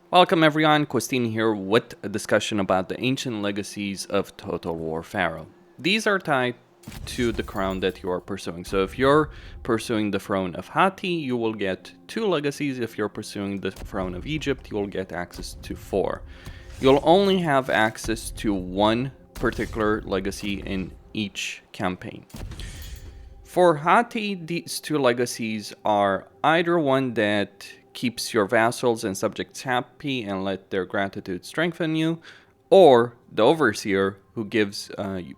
Welcome everyone, Costin here with a discussion about the ancient legacies of Total War Pharaoh. These are tied to the crown that you are pursuing. So if you're pursuing the throne of Hatti, you will get 2 legacies. If you're pursuing the throne of Egypt, you will get access to 4. You'll only have access to 1 particular legacy in each campaign. For Hatti, these 2 legacies are either one that keeps your vassals and subjects happy and let their gratitude strengthen you, or the Overseer, who gives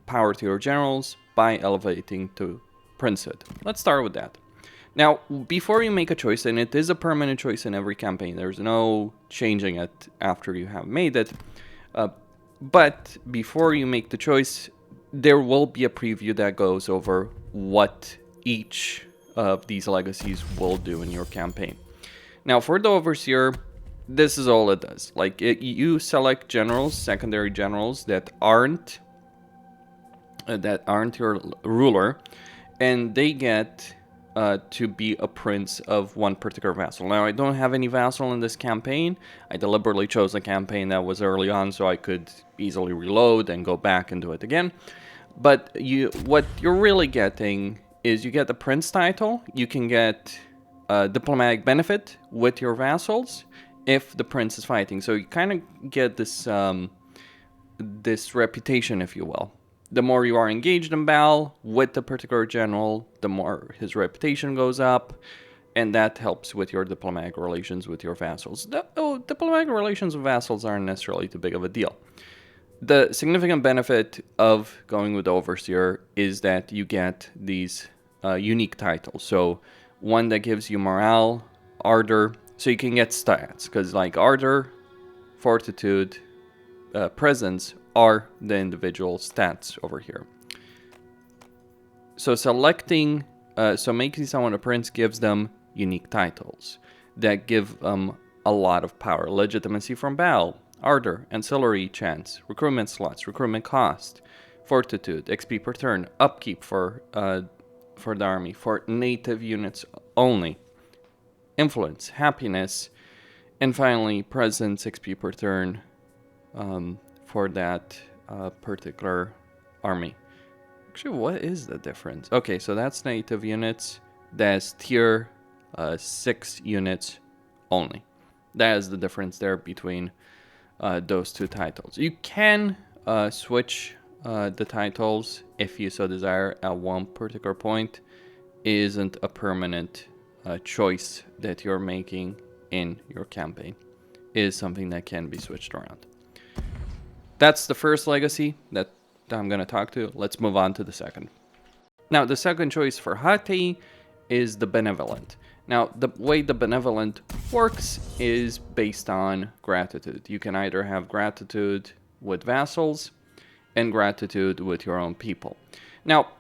power to your generals by elevating to princehood. Let's start with that. Now, before you make a choice, and it is a permanent choice in every campaign, there's no changing it after you have made it, but before you make the choice, there will be a preview that goes over what each of these legacies will do in your campaign. Now, for the Overseer, this is all it does. Like, you select generals, secondary generals that aren't your ruler, and they get to be a prince of one particular vassal. Now, I don't have any vassal in this campaign. I deliberately chose a campaign that was early on so I could easily reload and go back and do it again. But what you're really getting is you get the prince title. You can get diplomatic benefit with your vassals if the prince is fighting. So you kind of get this this reputation, if you will. The more you are engaged in battle with the particular general, the more his reputation goes up, and that helps with your diplomatic relations with your vassals. Diplomatic relations with vassals aren't necessarily too big of a deal. The significant benefit of going with the Overseer is that you get these unique titles. So one that gives you morale, ardor, so you can get stats, because like ardor, fortitude, presence are the individual stats over here. So making someone a prince gives them unique titles that give them a lot of power. Legitimacy from battle, ardor, ancillary chance, recruitment slots, recruitment cost, fortitude, XP per turn, upkeep for the army, for native units only, influence, happiness, and finally presence, XP per turn for that particular army. Actually, what is the difference? Okay, so that's native units. That's tier 6 units only. That is the difference there between those 2 titles. You can switch the titles if you so desire at one particular point. It isn't a permanent choice that you're making in your campaign. It is something that can be switched around. That's the first legacy that I'm going to talk to. Let's move on to the second. Now, the second choice for Hatti is the Benevolent. Now, the way the Benevolent works is based on gratitude. You can either have gratitude with vassals and gratitude with your own people. Now,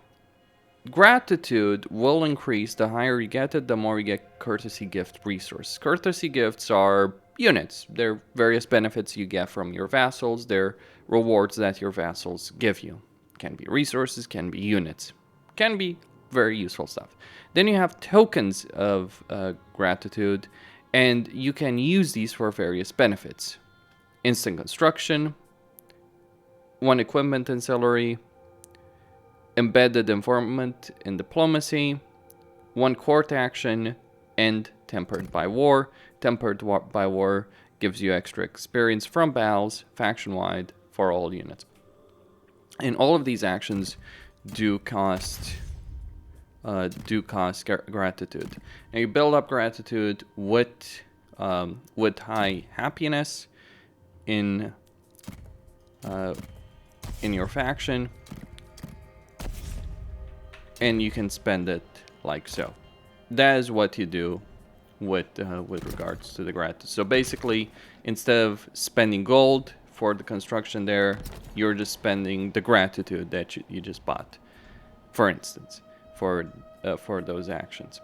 gratitude will increase the higher you get it, the more you get courtesy gift resources. Courtesy gifts are units. They're various benefits you get from your vassals. They're rewards that your vassals give you. Can be resources, can be units. Can be very useful stuff. Then you have tokens of gratitude, and you can use these for various benefits. Instant construction, 1 equipment ancillary, embedded informant in diplomacy, 1 court action, and tempered by war. Tempered by war gives you extra experience from battles, faction-wide, for all units. And all of these actions do cost gratitude. Now you build up gratitude with high happiness in your faction, and you can spend it like so. That is what you do with regards to the gratitude. So basically, instead of spending gold for the construction there, you're just spending the gratitude that you just bought, for instance, for those actions.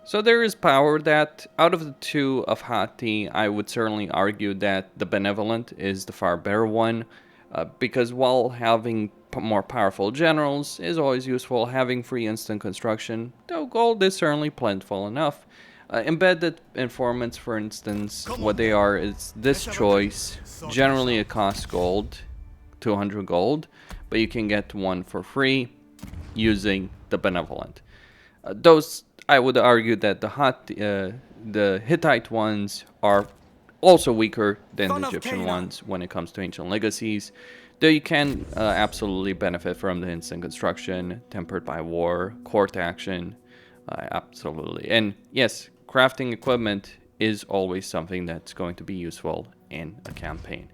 So there is power that, out of the 2 of Hatti, I would certainly argue that the Benevolent is the far better one, because while having more powerful generals is always useful, having free instant construction, though gold is certainly plentiful enough, Embedded informants, for instance, what they are is this choice, generally it costs gold, 200 gold, but you can get one for free using the Benevolent. Those, I would argue that the Hittite ones are also weaker than the Egyptian ones when it comes to ancient legacies, though you can absolutely benefit from the instant construction, tempered by war, court action, absolutely. And yes, crafting equipment is always something that's going to be useful in a campaign.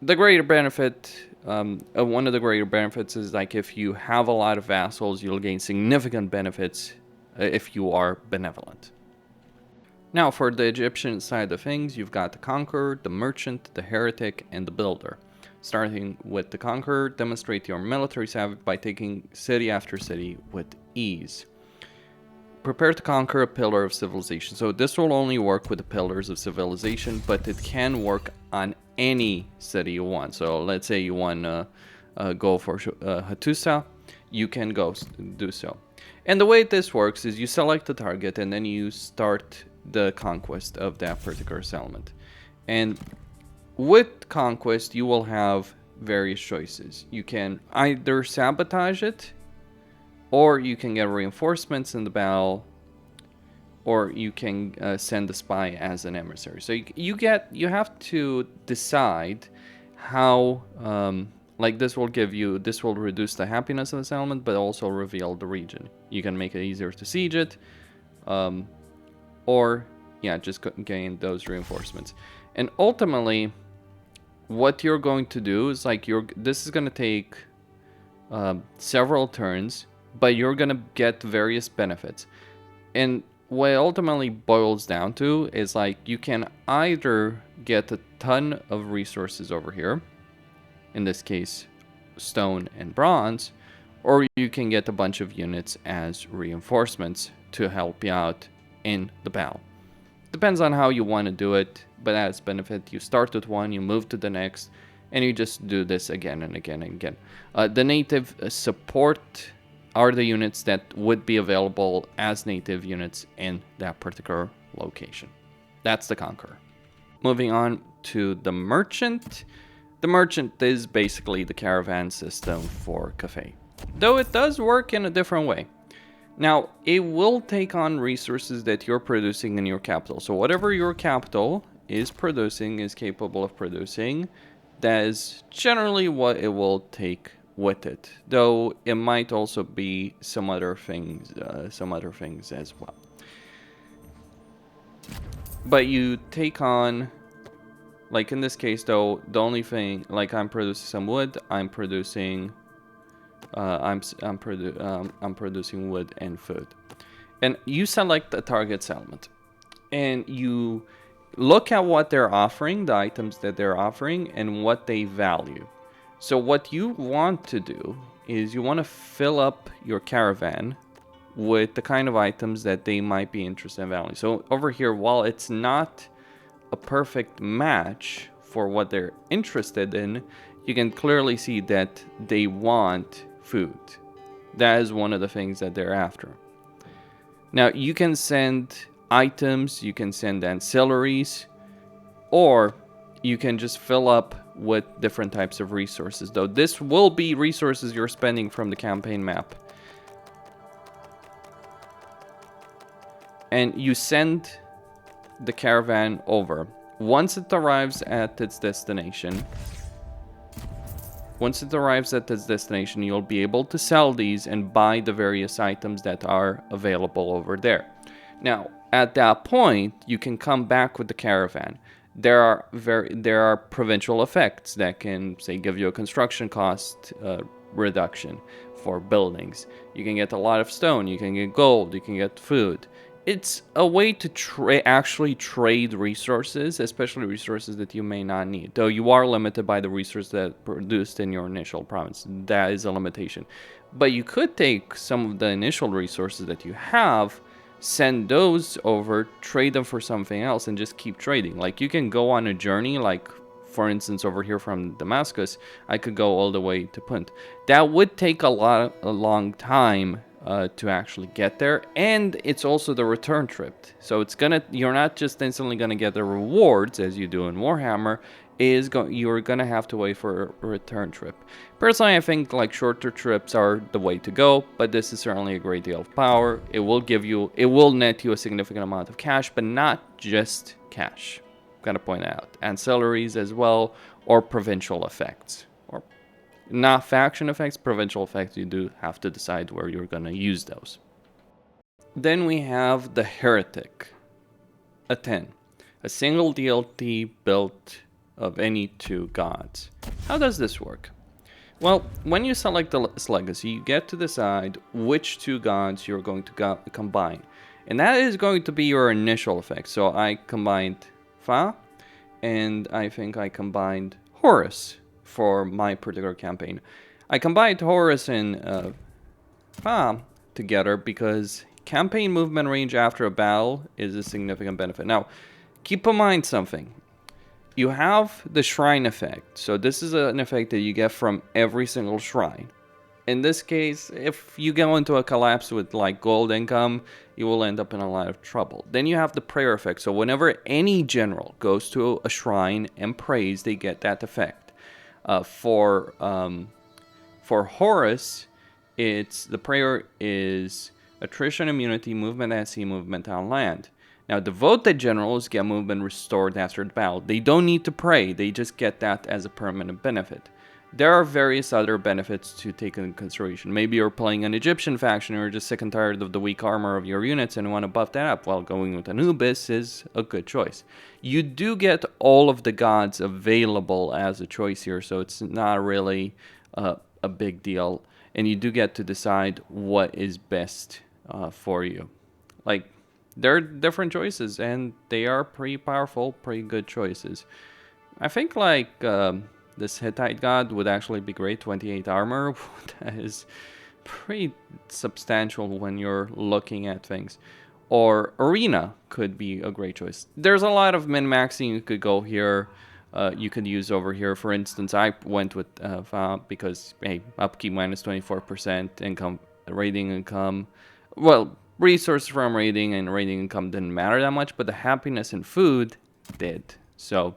The greater benefit, one of the greater benefits is like if you have a lot of vassals, you'll gain significant benefits if you are benevolent. Now for the Egyptian side of things, you've got the Conqueror, the Merchant, the Heretic, and the Builder. Starting with the Conqueror, demonstrate your military savvy by taking city after city with ease. Prepare to conquer a pillar of civilization. So this will only work with the pillars of civilization, but it can work on any city you want. So let's say you want to go for Hattusa, you can go do so. And the way this works is you select the target and then you start the conquest of that particular settlement. And with conquest, you will have various choices. You can either sabotage it, or you can get reinforcements in the battle, or you can send a spy as an emissary. So you have to decide how, like this will reduce the happiness of the settlement, but also reveal the region. You can make it easier to siege it, or yeah, just gain those reinforcements. And ultimately, what you're going to do is like this is going to take several turns, but you're going to get various benefits. And what it ultimately boils down to is like you can either get a ton of resources over here, in this case stone and bronze, or you can get a bunch of units as reinforcements to help you out in the battle. Depends on how you want to do it, but as benefit, you start with one, you move to the next, and you just do this again and again and again. The native support are the units that would be available as native units in that particular location. That's the Conqueror. Moving on to the Merchant. The Merchant is basically the caravan system for Cathay, though it does work in a different way. Now, it will take on resources that you're producing in your capital. So whatever your capital is producing, is capable of producing, that is generally what it will take with it, though it might also be some other things as well. But you take on, like in this case though, the only thing, like I'm producing some wood, I'm producing wood and food. And you select a target settlement and you look at what they're offering, the items that they're offering, and what they value. So what you want to do is you want to fill up your caravan with the kind of items that they might be interested in valuing. So over here, while it's not a perfect match for what they're interested in, you can clearly see that they want food. That is one of the things that they're after. Now you can send items, you can send ancillaries, or you can just fill up with different types of resources, though this will be resources you're spending from the campaign map. And you send the caravan over. Once it arrives at its destination, you'll be able to sell these and buy the various items that are available over there. Now, at that point, you can come back with the caravan. There are provincial effects that can, say, give you a construction cost reduction for buildings. You can get a lot of stone, you can get gold, you can get food. It's a way to actually trade resources, especially resources that you may not need. Though you are limited by the resources that are produced in your initial province. That is a limitation. But you could take some of the initial resources that you have, send those over, trade them for something else, and just keep trading. Like you can go on a journey, like for instance over here from Damascus, I could go all the way to Punt. That would take a long time to actually get there, and it's also the return trip. So you're not just instantly gonna get the rewards as you do in Warhammer. You're gonna have to wait for a return trip. Personally, I think like shorter trips are the way to go, but this is certainly a great deal of power. It will net you a significant amount of cash, but not just cash. Gotta point out ancillaries as well, or provincial effects, or not faction effects, provincial effects. You do have to decide where you're gonna use those. Then we have the Heretic, a 10, a single DLT built of any 2 gods. How does this work? Well, when you select this legacy, you get to decide which 2 gods you're going to combine. And that is going to be your initial effect. So I combined Fa, and I think I combined Horus for my particular campaign. I combined Horus and Fa together because campaign movement range after a battle is a significant benefit. Now, keep in mind something. You have the shrine effect. So this is an effect that you get from every single shrine. In this case, if you go into a collapse with like gold income, you will end up in a lot of trouble. Then you have the prayer effect. So whenever any general goes to a shrine and prays, they get that effect. For Horus, the prayer is attrition immunity, movement at sea, movement on land. Now, devoted generals get movement restored after the battle. They don't need to pray, they just get that as a permanent benefit. There are various other benefits to take into consideration. Maybe you're playing an Egyptian faction, or you're just sick and tired of the weak armor of your units and want to buff that up. Well, going with Anubis is a good choice. You do get all of the gods available as a choice here, so it's not really a big deal. And you do get to decide what is best for you. Like, there are different choices, and they are pretty powerful, pretty good choices. I think, like, this Hittite god would actually be great, 28 armor. That is pretty substantial when you're looking at things. Or Arena could be a great choice. There's a lot of min-maxing you could go here. You could use over here. For instance, I went with Fa because, hey, upkeep minus 24%, income, raiding income. Well, resources from raiding and raiding income didn't matter that much, but the happiness and food did. So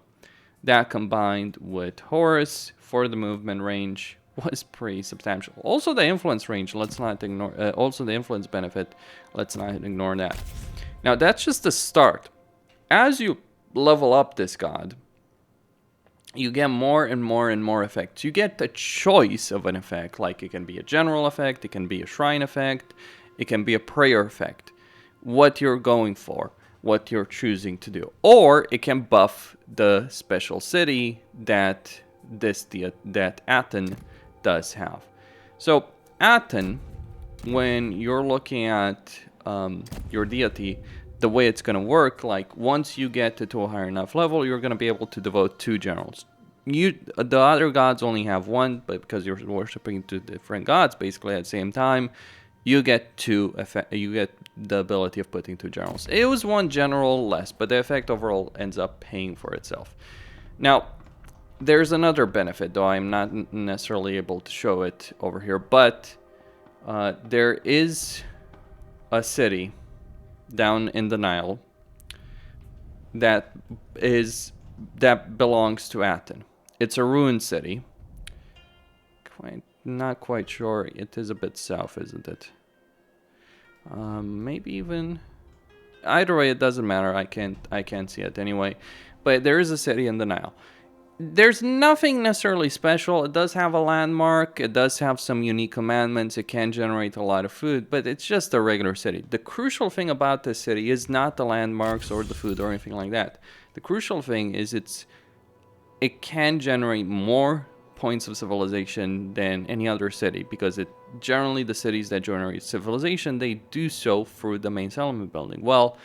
that combined with Horus for the movement range was pretty substantial. Also the influence range, let's not ignore, also the influence benefit, let's not ignore that. Now that's just the start. As you level up this god, you get more and more and more effects. You get the choice of an effect, like it can be a general effect, it can be a shrine effect, it can be a prayer effect. What you're going for, what you're choosing to do. Or it can buff the special city that Aten does have. So Aten, when you're looking at your deity, the way it's going to work, like once you get to a high enough level, you're going to be able to devote 2 generals. The other gods only have 1, but because you're worshiping 2 different gods basically at the same time, you get the ability of putting 2 generals. It was 1 general less, but the effect overall ends up paying for itself. Now, there's another benefit, though I'm not necessarily able to show it over here, but there is a city down in the Nile that belongs to Aten. It's a ruined city. Not quite sure. It is a bit south, isn't it? Maybe even. Either way, it doesn't matter. I can't see it anyway. But there is a city in the Nile. There's nothing necessarily special. It does have a landmark. It does have some unique commandments. It can generate a lot of food, but it's just a regular city. The crucial thing about this city is not the landmarks or the food or anything like that. The crucial thing is it can generate more points of civilization than any other city, because generally the cities that generate civilization, they do so through the main settlement building. Well,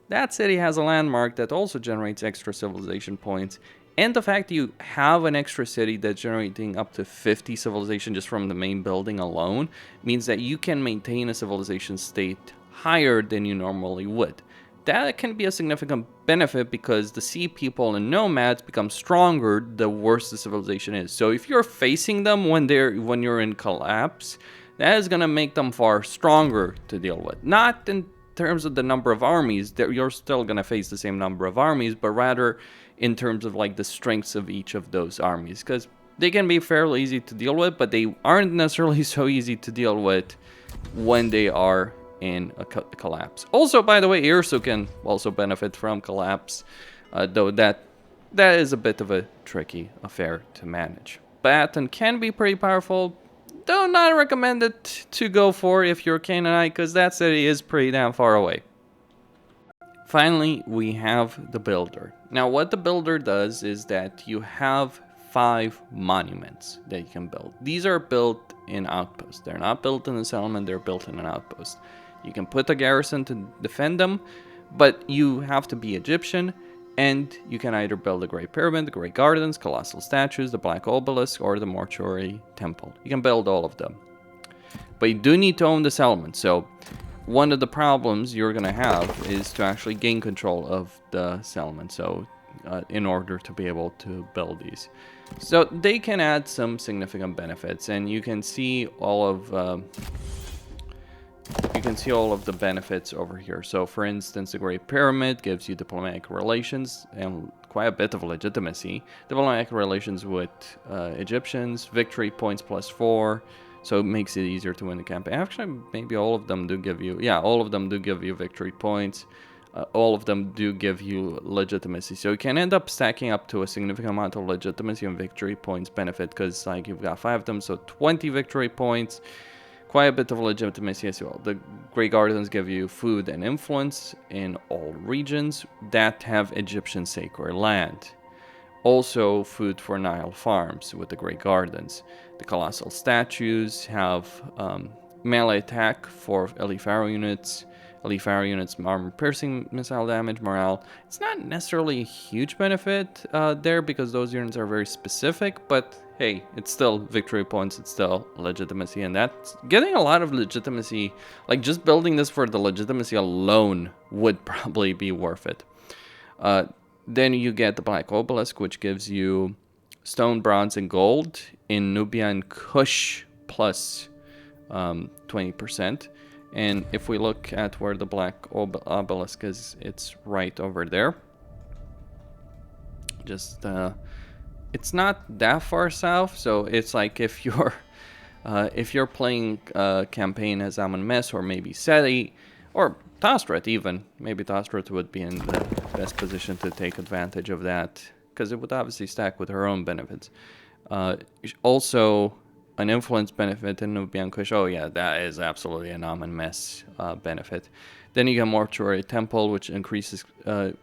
that city has a landmark that also generates extra civilization points, and the fact that you have an extra city that's generating up to 50 civilization just from the main building alone means that you can maintain a civilization state higher than you normally would. That can be a significant benefit because the sea people and nomads become stronger the worse the civilization is. So if you're facing them when you're in collapse, that is going to make them far stronger to deal with. Not in terms of the number of armies, that you're still going to face the same number of armies, but rather in terms of like the strengths of each of those armies, because they can be fairly easy to deal with, but they aren't necessarily so easy to deal with when they are in a collapse. Also, by the way, Ursu can also benefit from collapse, though that is a bit of a tricky affair to manage. But Anton can be pretty powerful, though not recommended to go for if you're Canaanite, because that city is pretty damn far away. Finally, we have the Builder. Now, what the Builder does is that you have 5 monuments that you can build. These are built in outposts. They're not built in a settlement, they're built in an outpost. You can put a garrison to defend them, but you have to be Egyptian, and you can either build a Great Pyramid, the Great Gardens, Colossal Statues, the Black Obelisk, or the Mortuary Temple. You can build all of them. But you do need to own the settlement, so one of the problems you're going to have is to actually gain control of the settlement, so in order to be able to build these. So they can add some significant benefits, and you can see all of the benefits over here. So for instance, the Great Pyramid gives you diplomatic relations and quite a bit of legitimacy. Diplomatic relations with Egyptians, victory points +4, so it makes it easier to win the campaign. Actually, maybe all of them do give you, yeah, all of them do give you victory points. All of them do give you legitimacy, so you can end up stacking up to a significant amount of legitimacy and victory points benefit, because like you've got 5 of them, so 20 victory points, quite a bit of legitimacy as well. The Great Gardens give you food and influence in all regions that have Egyptian sacred land. Also food for Nile farms with the Great Gardens. The Colossal Statues have melee attack for elite Pharaoh units. Elite Pharaoh units, armor-piercing missile damage, morale. It's not necessarily a huge benefit there, because those units are very specific, but hey, it's still victory points, it's still legitimacy, and that's getting a lot of legitimacy. Like, just building this for the legitimacy alone would probably be worth it. Then you get the Black Obelisk, which gives you stone, bronze, and gold in Nubia and Kush plus 20%. And if we look at where the Black Obelisk is, it's right over there. Just, it's not that far south, so it's like if you're playing a campaign as Amon-Mes or maybe Seti, or Tastret even, maybe Tastret would be in the best position to take advantage of that, because it would obviously stack with her own benefits. Also, an influence benefit in Nubian Kush. Oh yeah, that is absolutely an Amon-Mes benefit. Then you get Mortuary Temple, which increases the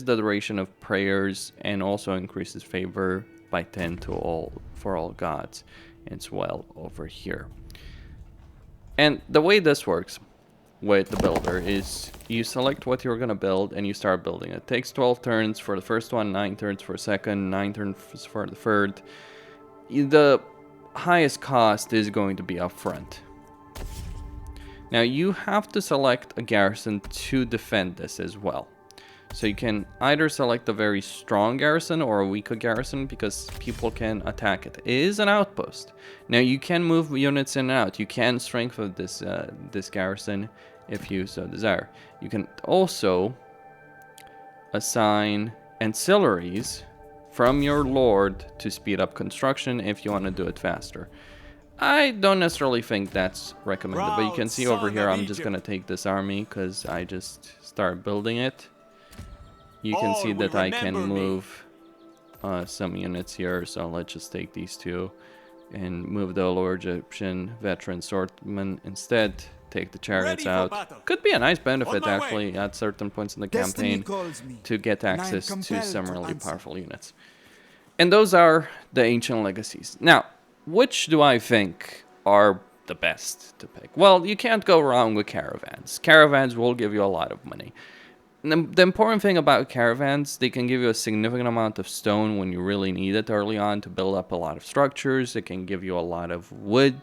duration of prayers and also increases favor by 10 for all gods. It's well over here. And the way this works with the Builder is you select what you're going to build and you start building. It takes 12 turns for the first one, 9 turns for the second, 9 turns for the third. The highest cost is going to be up front. Now you have to select a garrison to defend this as well. So you can either select a very strong garrison or a weaker garrison, because people can attack it. It is an outpost. Now you can move units in and out. You can strengthen this this garrison if you so desire. You can also assign ancillaries from your lord to speed up construction if you want to do it faster. I don't necessarily think that's recommended, but you can see over here I'm just going to take this army because I just start building it. You can see that I can move some units here, so let's just take these two and move the lower Egyptian veteran swordmen instead. Take the chariots out. Could be a nice benefit actually at certain points in the campaign to get access to some really powerful units. And those are the ancient legacies. Now, which do I think are the best to pick? Well, you can't go wrong with caravans. Caravans will give you a lot of money. The important thing about caravans, they can give you a significant amount of stone when you really need it early on to build up a lot of structures. It can give you a lot of wood.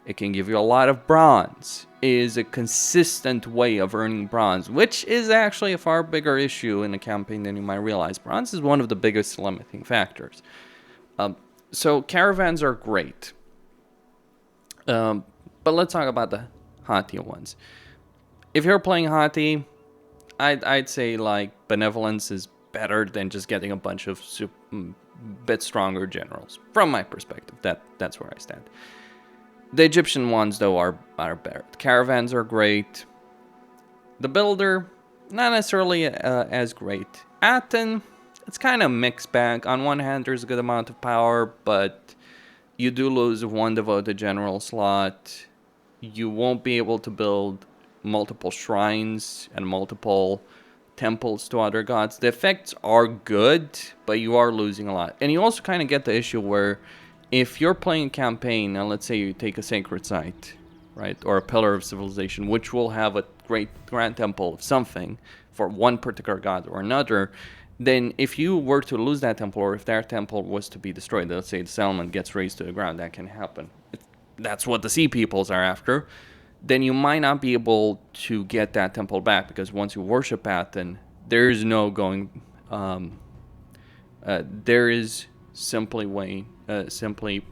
It can give you a lot of bronze. It is a consistent way of earning bronze, which is actually a far bigger issue in a campaign than you might realize. Bronze is one of the biggest limiting factors. So caravans are great. But let's talk about the Hati ones. If you're playing Hati, I'd say like Benevolence is better than just getting a bunch of bit stronger generals. From my perspective, that's where I stand. The Egyptian ones though are better. The caravans are great. The builder, not necessarily as great. Anton, it's kind of mixed bag. On one hand, there's a good amount of power, but you do lose one devoted general slot. You won't be able to build multiple shrines and multiple temples to other gods. The effects are good, but you are losing a lot. And you also kind of get the issue where if you're playing a campaign, and let's say you take a sacred site, right, or a pillar of civilization, which will have a great grand temple of something for one particular god or another, then if you were to lose that temple, or if that temple was to be destroyed, let's say the settlement gets razed to the ground, that can happen. That's what the sea peoples are after. Then you might not be able to get that temple back, because once you worship Anton, there is no going. There is simply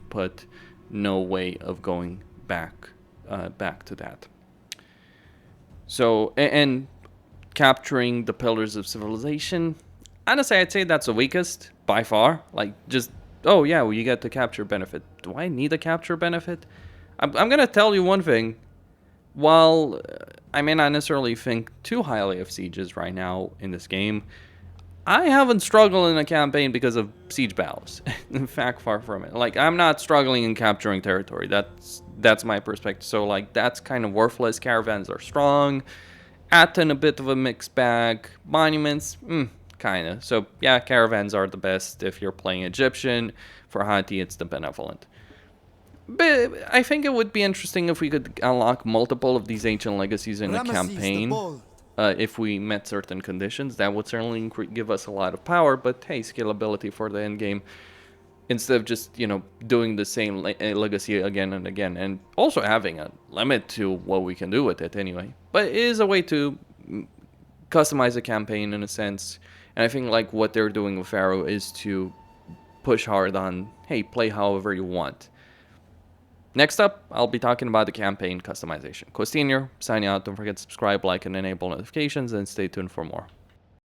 put, no way of going back to that. So, and capturing the pillars of civilization, honestly, I'd say that's the weakest by far. Like, just, oh yeah, well, you get the capture benefit. Do I need a capture benefit? I'm gonna tell you one thing. While I may not necessarily think too highly of sieges right now in this game, I haven't struggled in a campaign because of siege battles. In fact, far from it. Like, I'm not struggling in capturing territory. That's my perspective. So, like, that's kind of worthless. Caravans are strong. Anton, a bit of a mixed bag. Monuments, kind of. So, yeah, caravans are the best if you're playing Egyptian. For Hati, it's the Benevolent. But I think it would be interesting if we could unlock multiple of these ancient legacies in a campaign. If we met certain conditions, that would certainly give us a lot of power. But hey, scalability for the end game, instead of just, you know, doing the same legacy again and again, and also having a limit to what we can do with it anyway. But it is a way to customize a campaign in a sense. And I think like what they're doing with Pharaoh is to push hard on, hey, play however you want. Next up, I'll be talking about the campaign customization. Costin here, signing out. Don't forget to subscribe, like, and enable notifications, and stay tuned for more.